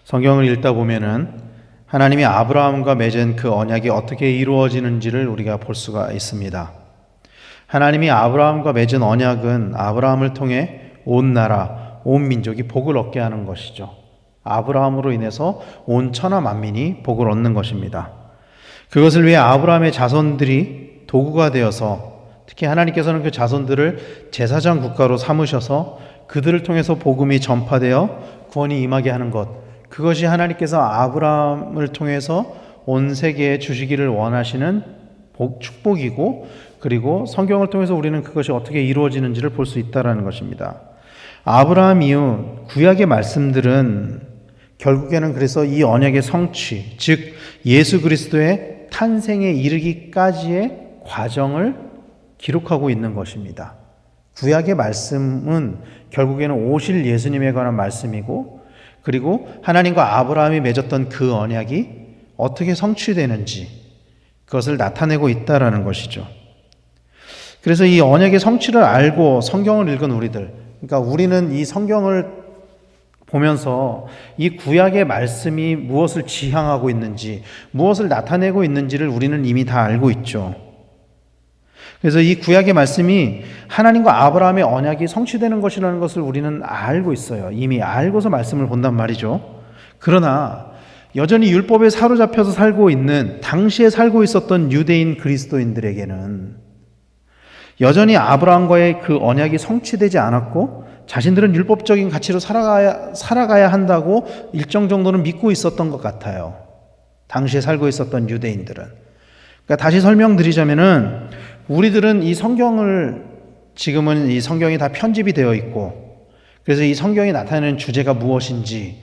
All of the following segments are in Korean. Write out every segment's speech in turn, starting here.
성경을 읽다 보면은 하나님이 아브라함과 맺은 그 언약이 어떻게 이루어지는지를 우리가 볼 수가 있습니다. 하나님이 아브라함과 맺은 언약은 아브라함을 통해 온 나라, 온 민족이 복을 얻게 하는 것이죠. 아브라함으로 인해서 온 천하 만민이 복을 얻는 것입니다. 그것을 위해 아브라함의 자손들이 도구가 되어서, 특히 하나님께서는 그 자손들을 제사장 국가로 삼으셔서 그들을 통해서 복음이 전파되어 구원이 임하게 하는 것, 그것이 하나님께서 아브라함을 통해서 온 세계에 주시기를 원하시는 축복이고, 그리고 성경을 통해서 우리는 그것이 어떻게 이루어지는지를 볼 수 있다는 것입니다. 아브라함 이후 구약의 말씀들은 결국에는 그래서 이 언약의 성취, 즉 예수 그리스도의 탄생에 이르기까지의 과정을 기록하고 있는 것입니다. 구약의 말씀은 결국에는 오실 예수님에 관한 말씀이고, 그리고 하나님과 아브라함이 맺었던 그 언약이 어떻게 성취되는지 그것을 나타내고 있다라는 것이죠. 그래서 이 언약의 성취를 알고 성경을 읽은 우리들, 그러니까 우리는 이 성경을 보면서 이 구약의 말씀이 무엇을 지향하고 있는지, 무엇을 나타내고 있는지를 우리는 이미 다 알고 있죠. 그래서 이 구약의 말씀이 하나님과 아브라함의 언약이 성취되는 것이라는 것을 우리는 알고 있어요. 이미 알고서 말씀을 본단 말이죠. 그러나 여전히 율법에 사로잡혀서 살고 있는, 당시에 살고 있었던 유대인 그리스도인들에게는 여전히 아브라함과의 그 언약이 성취되지 않았고, 자신들은 율법적인 가치로 살아가야 한다고 일정 정도는 믿고 있었던 것 같아요. 당시에 살고 있었던 유대인들은. 그러니까 다시 설명드리자면은, 우리들은 이 성경을, 지금은 이 성경이 다 편집이 되어 있고, 그래서 이 성경이 나타내는 주제가 무엇인지,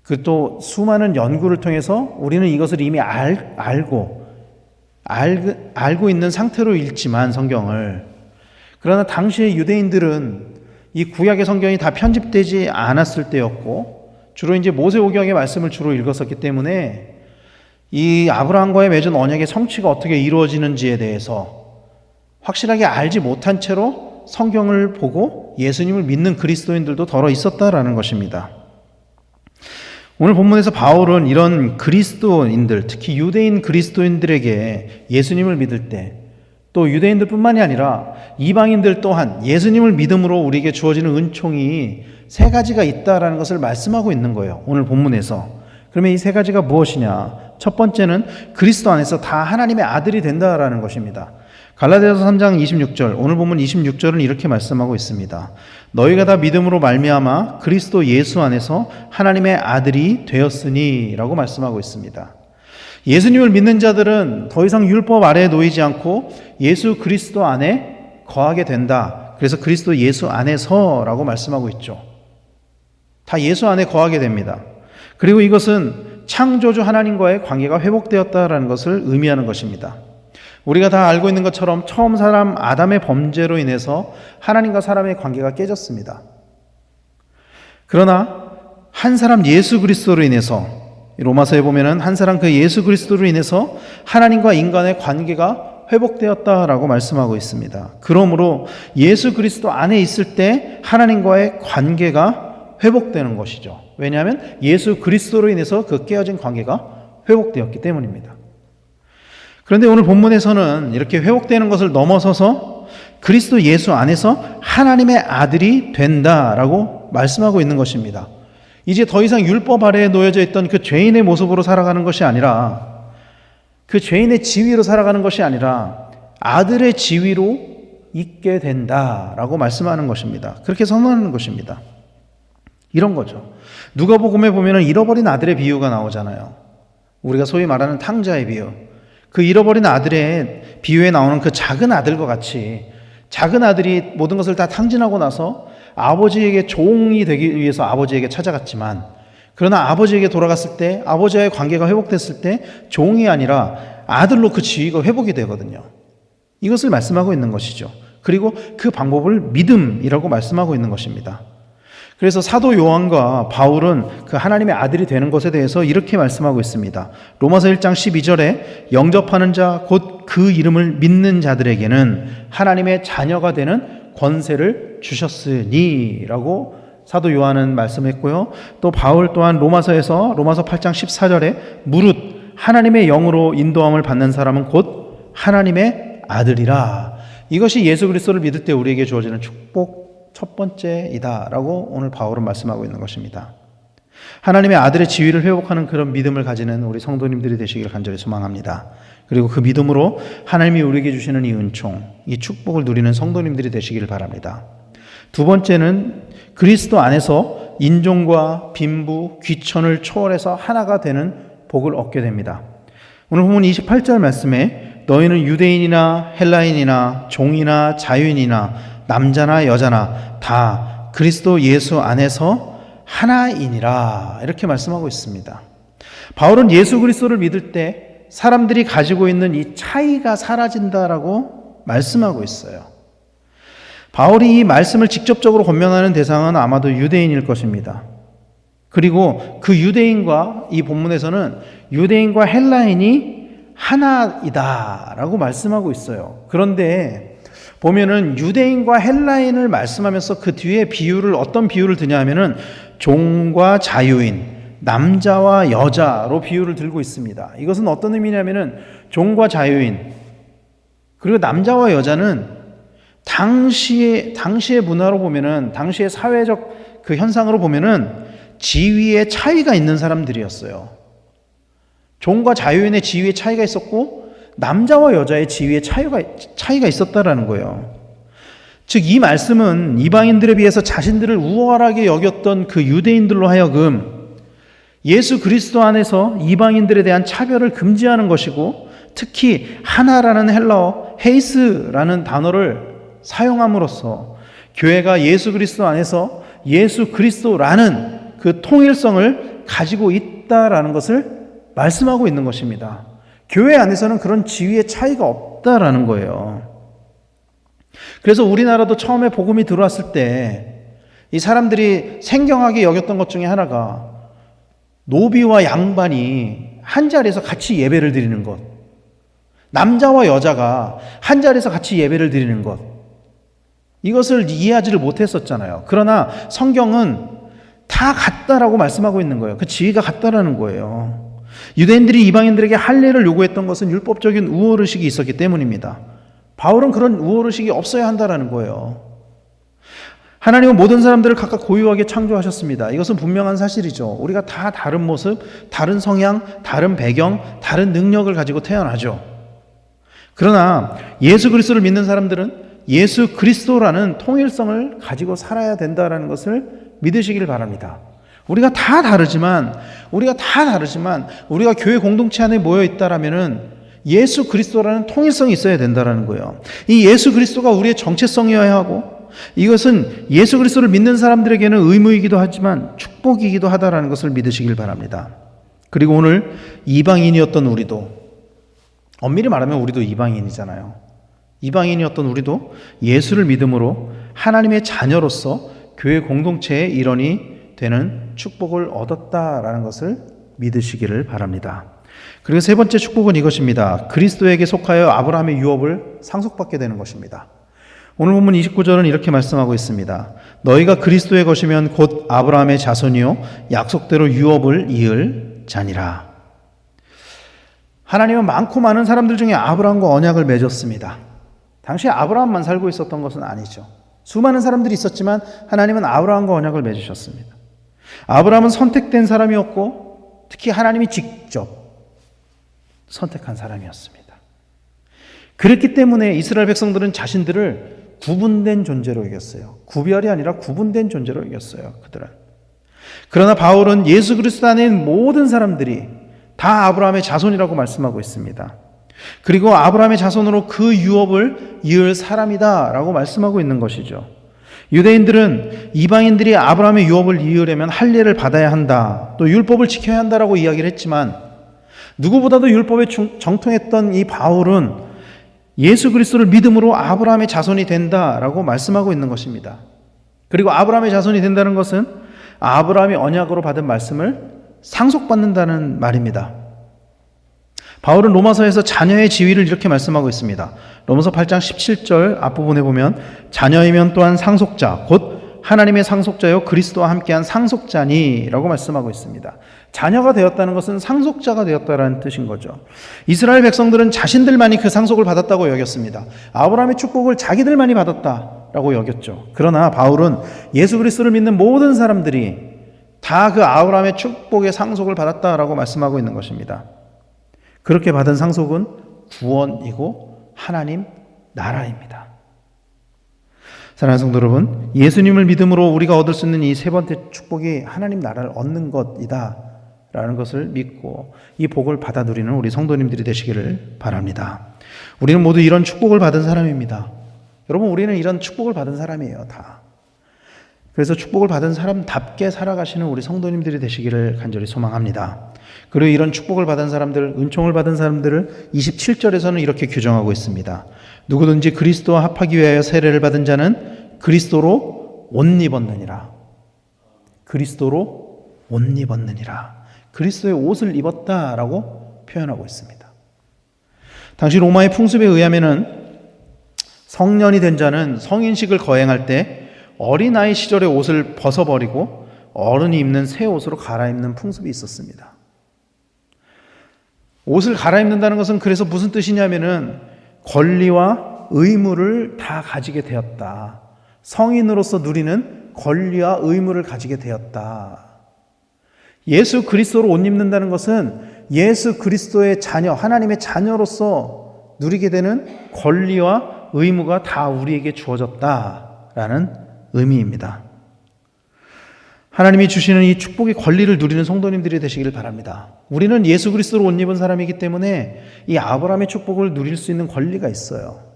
그 또 수많은 연구를 통해서 우리는 이것을 이미 알고 있는 상태로 읽지만 성경을, 그러나 당시의 유대인들은 이 구약의 성경이 다 편집되지 않았을 때였고, 주로 이제 모세오경의 말씀을 주로 읽었었기 때문에 이 아브라함과의 맺은 언약의 성취가 어떻게 이루어지는지에 대해서 확실하게 알지 못한 채로 성경을 보고 예수님을 믿는 그리스도인들도 더러 있었다라는 것입니다. 오늘 본문에서 바울은 이런 그리스도인들, 특히 유대인 그리스도인들에게 예수님을 믿을 때, 또 유대인들뿐만이 아니라 이방인들 또한 예수님을 믿음으로 우리에게 주어지는 은총이 세 가지가 있다라는 것을 말씀하고 있는 거예요. 오늘 본문에서. 그러면 이 세 가지가 무엇이냐? 첫 번째는 그리스도 안에서 다 하나님의 아들이 된다라는 것입니다. 갈라디아서 3장 26절, 오늘 본문 26절은 이렇게 말씀하고 있습니다. 너희가 다 믿음으로 말미암아 그리스도 예수 안에서 하나님의 아들이 되었으니 라고 말씀하고 있습니다. 예수님을 믿는 자들은 더 이상 율법 아래에 놓이지 않고 예수 그리스도 안에 거하게 된다. 그래서 그리스도 예수 안에서라고 말씀하고 있죠. 다 예수 안에 거하게 됩니다. 그리고 이것은 창조주 하나님과의 관계가 회복되었다라는 것을 의미하는 것입니다. 우리가 다 알고 있는 것처럼 처음 사람 아담의 범죄로 인해서 하나님과 사람의 관계가 깨졌습니다. 그러나 한 사람 예수 그리스도로 인해서, 로마서에 보면은 한 사람 그 예수 그리스도로 인해서 하나님과 인간의 관계가 회복되었다라고 말씀하고 있습니다. 그러므로 예수 그리스도 안에 있을 때 하나님과의 관계가 회복되는 것이죠. 왜냐하면 예수 그리스도로 인해서 그 깨어진 관계가 회복되었기 때문입니다. 그런데 오늘 본문에서는 이렇게 회복되는 것을 넘어서서 그리스도 예수 안에서 하나님의 아들이 된다라고 말씀하고 있는 것입니다. 이제 더 이상 율법 아래에 놓여져 있던 그 죄인의 모습으로 살아가는 것이 아니라, 그 죄인의 지위로 살아가는 것이 아니라 아들의 지위로 있게 된다라고 말씀하는 것입니다. 그렇게 선언하는 것입니다. 이런 거죠. 누가복음에 보면은 잃어버린 아들의 비유가 나오잖아요. 우리가 소위 말하는 탕자의 비유. 그 잃어버린 아들의 비유에 나오는 그 작은 아들과 같이, 작은 아들이 모든 것을 다 탕진하고 나서 아버지에게 종이 되기 위해서 아버지에게 찾아갔지만, 그러나 아버지에게 돌아갔을 때, 아버지와의 관계가 회복됐을 때 종이 아니라 아들로 그 지위가 회복이 되거든요. 이것을 말씀하고 있는 것이죠. 그리고 그 방법을 믿음이라고 말씀하고 있는 것입니다. 그래서 사도 요한과 바울은 그 하나님의 아들이 되는 것에 대해서 이렇게 말씀하고 있습니다. 로마서 1장 12절에 영접하는 자 곧 그 이름을 믿는 자들에게는 하나님의 자녀가 되는 권세를 주셨으니 라고 사도 요한은 말씀했고요. 또 바울 또한 로마서 8장 14절에 무릇 하나님의 영으로 인도함을 받는 사람은 곧 하나님의 아들이라. 이것이 예수 그리스도를 믿을 때 우리에게 주어지는 축복 첫 번째이다라고 오늘 바울은 말씀하고 있는 것입니다. 하나님의 아들의 지위를 회복하는 그런 믿음을 가지는 우리 성도님들이 되시기를 간절히 소망합니다. 그리고 그 믿음으로 하나님이 우리에게 주시는 이 은총, 이 축복을 누리는 성도님들이 되시기를 바랍니다. 두 번째는 그리스도 안에서 인종과 빈부, 귀천을 초월해서 하나가 되는 복을 얻게 됩니다. 오늘 본문 28절 말씀에 너희는 유대인이나 헬라인이나 종이나 자유인이나 남자나 여자나 다 그리스도 예수 안에서 하나이니라 이렇게 말씀하고 있습니다. 바울은 예수 그리스도를 믿을 때 사람들이 가지고 있는 이 차이가 사라진다라고 말씀하고 있어요. 바울이 이 말씀을 직접적으로 권면하는 대상은 아마도 유대인일 것입니다. 그리고 그 유대인과 이 본문에서는 유대인과 헬라인이 하나이다라고 말씀하고 있어요. 그런데 보면은 유대인과 헬라인을 말씀하면서 그 뒤에 어떤 비유를 드냐 하면은 종과 자유인, 남자와 여자로 비유를 들고 있습니다. 이것은 어떤 의미냐면은 종과 자유인 그리고 남자와 여자는 당시의 문화로 보면은 당시의 사회적 그 현상으로 보면은 지위의 차이가 있는 사람들이었어요. 종과 자유인의 지위의 차이가 있었고 남자와 여자의 지위의 차이가 있었다라는 거예요. 즉 이 말씀은 이방인들에 비해서 자신들을 우월하게 여겼던 그 유대인들로 하여금 예수 그리스도 안에서 이방인들에 대한 차별을 금지하는 것이고 특히 하나라는 헬라어 헤이스라는 단어를 사용함으로써 교회가 예수 그리스도 안에서 예수 그리스도라는 그 통일성을 가지고 있다라는 것을 말씀하고 있는 것입니다. 교회 안에서는 그런 지위의 차이가 없다라는 거예요. 그래서 우리나라도 처음에 복음이 들어왔을 때 이 사람들이 생경하게 여겼던 것 중에 하나가 노비와 양반이 한 자리에서 같이 예배를 드리는 것, 남자와 여자가 한 자리에서 같이 예배를 드리는 것, 이것을 이해하지를 못했었잖아요. 그러나 성경은 다 같다라고 말씀하고 있는 거예요. 그 지위가 같다라는 거예요. 유대인들이 이방인들에게 할례를 요구했던 것은 율법적인 우월의식이 있었기 때문입니다. 바울은 그런 우월의식이 없어야 한다라는 거예요. 하나님은 모든 사람들을 각각 고유하게 창조하셨습니다. 이것은 분명한 사실이죠. 우리가 다 다른 모습, 다른 성향, 다른 배경, 다른 능력을 가지고 태어나죠. 그러나 예수 그리스도를 믿는 사람들은 예수 그리스도라는 통일성을 가지고 살아야 된다는 것을 믿으시기를 바랍니다. 우리가 다르지만 우리가 교회 공동체 안에 모여 있다라면은 예수 그리스도라는 통일성이 있어야 된다라는 거예요. 이 예수 그리스도가 우리의 정체성이어야 하고 이것은 예수 그리스도를 믿는 사람들에게는 의무이기도 하지만 축복이기도 하다라는 것을 믿으시길 바랍니다. 그리고 오늘 이방인이었던 우리도, 엄밀히 말하면 우리도 이방인이잖아요. 이방인이었던 우리도 예수를 믿음으로 하나님의 자녀로서 교회 공동체의 일원이 되는 축복을 얻었다라는 것을 믿으시기를 바랍니다. 그리고 세 번째 축복은 이것입니다. 그리스도에게 속하여 아브라함의 유업을 상속받게 되는 것입니다. 오늘 본문 29절은 이렇게 말씀하고 있습니다. 너희가 그리스도의 것이면 곧 아브라함의 자손이요 약속대로 유업을 이을 자니라. 하나님은 많고 많은 사람들 중에 아브라함과 언약을 맺었습니다. 당시에 아브라함만 살고 있었던 것은 아니죠. 수많은 사람들이 있었지만 하나님은 아브라함과 언약을 맺으셨습니다. 아브라함은 선택된 사람이었고 특히 하나님이 직접 선택한 사람이었습니다. 그렇기 때문에 이스라엘 백성들은 자신들을 구분된 존재로 여겼어요. 구별이 아니라 구분된 존재로 여겼어요. 그들은. 그러나 바울은 예수 그리스도 안에 있는 모든 사람들이 다 아브라함의 자손이라고 말씀하고 있습니다. 그리고 아브라함의 자손으로 그 유업을 이을 사람이다 라고 말씀하고 있는 것이죠. 유대인들은 이방인들이 아브라함의 유업을 이으려면 할례를 받아야 한다, 또 율법을 지켜야 한다라고 이야기를 했지만 누구보다도 율법에 정통했던 이 바울은 예수 그리스도를 믿음으로 아브라함의 자손이 된다라고 말씀하고 있는 것입니다. 그리고 아브라함의 자손이 된다는 것은 아브라함이 언약으로 받은 말씀을 상속받는다는 말입니다. 바울은 로마서에서 자녀의 지위를 이렇게 말씀하고 있습니다. 로마서 8장 17절 앞부분에 보면 자녀이면 또한 상속자 곧 하나님의 상속자요 그리스도와 함께한 상속자니라고 말씀하고 있습니다. 자녀가 되었다는 것은 상속자가 되었다는 뜻인 거죠. 이스라엘 백성들은 자신들만이 그 상속을 받았다고 여겼습니다. 아브라함의 축복을 자기들만이 받았다라고 여겼죠. 그러나 바울은 예수 그리스도를 믿는 모든 사람들이 다 그 아브라함의 축복의 상속을 받았다라고 말씀하고 있는 것입니다. 그렇게 받은 상속은 구원이고 하나님 나라입니다. 사랑하는 성도 여러분, 예수님을 믿음으로 우리가 얻을 수 있는 이 세 번째 축복이 하나님 나라를 얻는 것이다 라는 것을 믿고 이 복을 받아 누리는 우리 성도님들이 되시기를 바랍니다. 우리는 모두 이런 축복을 받은 사람입니다. 여러분, 우리는 이런 축복을 받은 사람이에요, 다. 그래서 축복을 받은 사람답게 살아가시는 우리 성도님들이 되시기를 간절히 소망합니다. 그리고 이런 축복을 받은 사람들, 은총을 받은 사람들을 27절에서는 이렇게 규정하고 있습니다. 누구든지 그리스도와 합하기 위하여 세례를 받은 자는 그리스도로 옷 입었느니라. 그리스도로 옷 입었느니라. 그리스도의 옷을 입었다라고 표현하고 있습니다. 당시 로마의 풍습에 의하면은 성년이 된 자는 성인식을 거행할 때 어린아이 시절의 옷을 벗어버리고 어른이 입는 새 옷으로 갈아입는 풍습이 있었습니다. 옷을 갈아입는다는 것은 그래서 무슨 뜻이냐면은 권리와 의무를 다 가지게 되었다. 성인으로서 누리는 권리와 의무를 가지게 되었다. 예수 그리스도로 옷 입는다는 것은 예수 그리스도의 자녀, 하나님의 자녀로서 누리게 되는 권리와 의무가 다 우리에게 주어졌다라는 의미입니다. 하나님이 주시는 이 축복의 권리를 누리는 성도님들이 되시기를 바랍니다. 우리는 예수 그리스도로 옷 입은 사람이기 때문에 이 아브라함의 축복을 누릴 수 있는 권리가 있어요.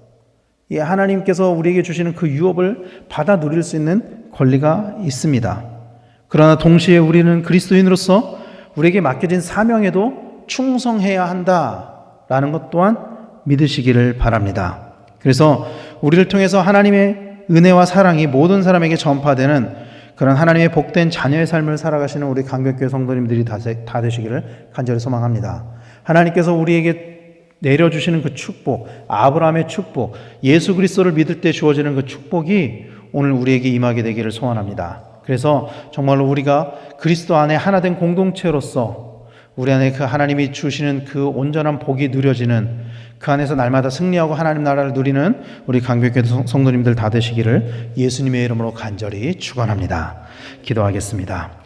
이 하나님께서 우리에게 주시는 그 유업을 받아 누릴 수 있는 권리가 있습니다. 그러나 동시에 우리는 그리스도인으로서 우리에게 맡겨진 사명에도 충성해야 한다라는 것 또한 믿으시기를 바랍니다. 그래서 우리를 통해서 하나님의 은혜와 사랑이 모든 사람에게 전파되는 그런 하나님의 복된 자녀의 삶을 살아가시는 우리 강백교회 성도님들이 다 되시기를 간절히 소망합니다. 하나님께서 우리에게 내려주시는 그 축복, 아브라함의 축복, 예수 그리스도를 믿을 때 주어지는 그 축복이 오늘 우리에게 임하게 되기를 소원합니다. 그래서 정말로 우리가 그리스도 안에 하나된 공동체로서 우리 안에 그 하나님이 주시는 그 온전한 복이 누려지는 그 안에서 날마다 승리하고 하나님 나라를 누리는 우리 강백교회 성도님들 다 되시기를 예수님의 이름으로 간절히 축원합니다. 기도하겠습니다.